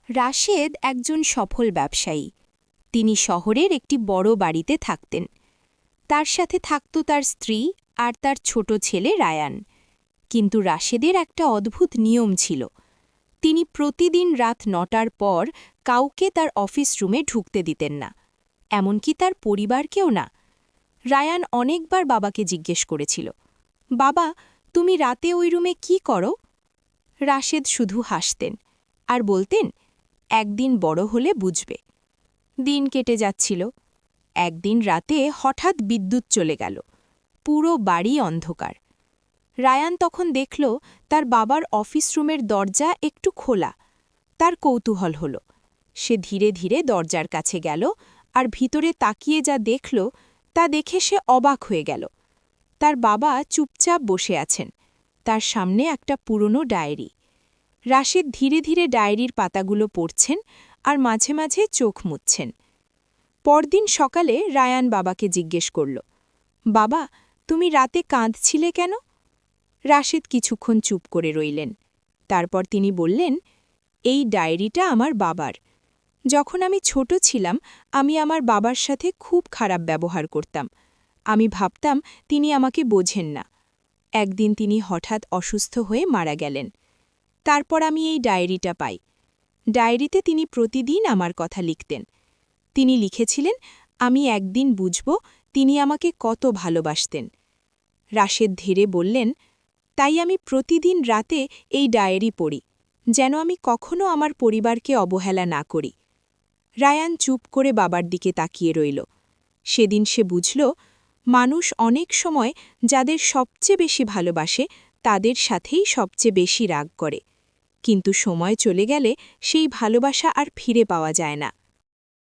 রাশেদ একজন সফল ব্যবসায়ী। তিনি শহরের একটি বড় বাড়িতে থাকতেন। তার সাথে থাকত তার স্ত্রী আর তার ছোট ছেলে রায়ান। কিন্তু রাশেদের একটা অদ্ভুত নিয়ম ছিল। তিনি প্রতিদিন রাত ৯টার পর কাউকে তার অফিস রুমে ঢুকতে দিতেন না, এমনকি তার পরিবারকেও না। রায়ান অনেকবার বাবাকে জিজ্ঞেস করেছিল, বাবা, তুমি রাতে ওই রুমে কি করো? রাশেদ শুধু হাসতেন আর বলতেন, একদিন বড় হলে বুঝবে। দিন কেটে যাচ্ছিল। একদিন রাতে হঠাৎ বিদ্যুৎ চলে গেল। পুরো বাড়ি অন্ধকার। রায়ান তখন দেখল তার বাবার অফিস রুমের দরজা একটু খোলা। তার কৌতূহল হল। সে ধীরে ধীরে দরজার কাছে গেল আর ভিতরে তাকিয়ে যা দেখল তা দেখে সে অবাক হয়ে গেল। তার বাবা চুপচাপ বসে আছেন। তার সামনে একটা পুরনো ডায়েরি। রাশেদ ধীরে ধীরে ডায়েরির পাতাগুলো পড়ছেন আর মাঝে মাঝে চোখ মুছছেন। পরদিন সকালে রায়ান বাবাকে জিজ্ঞেস করল, বাবা, তুমি রাতে কাঁদছিলে কেন? রাশেদ কিছুক্ষণ চুপ করে রইলেন। তারপর তিনি বললেন, এই ডায়েরিটা আমার বাবার। যখন আমি ছোট ছিলাম, আমি আমার বাবার সাথে খুব খারাপ ব্যবহার করতাম। আমি ভাবতাম তিনি আমাকে বোঝেন না। একদিন তিনি হঠাৎ অসুস্থ হয়ে মারা গেলেন। তারপর আমি এই ডায়েরিটা পাই। ডায়েরিতে তিনি প্রতিদিন আমার কথা লিখতেন। তিনি লিখেছিলেন, আমি একদিন বুঝব তিনি আমাকে কত ভালোবাসতেন। রাশেদ ধীরে বললেন, তাই আমি প্রতিদিন রাতে এই ডায়েরি পড়ি, যেন আমি কখনো আমার পরিবারকে অবহেলা না করি। রায়ান চুপ করে বাবার দিকে তাকিয়ে রইল। সেদিন সে বুঝল, মানুষ অনেক সময় যাদের সবচেয়ে বেশি ভালোবাসে তাদের সাথেই সবচেয়ে বেশি রাগ করে, কিন্তু সময় চলে গেলে সেই ভালোবাসা আর ফিরে পাওয়া যায় না।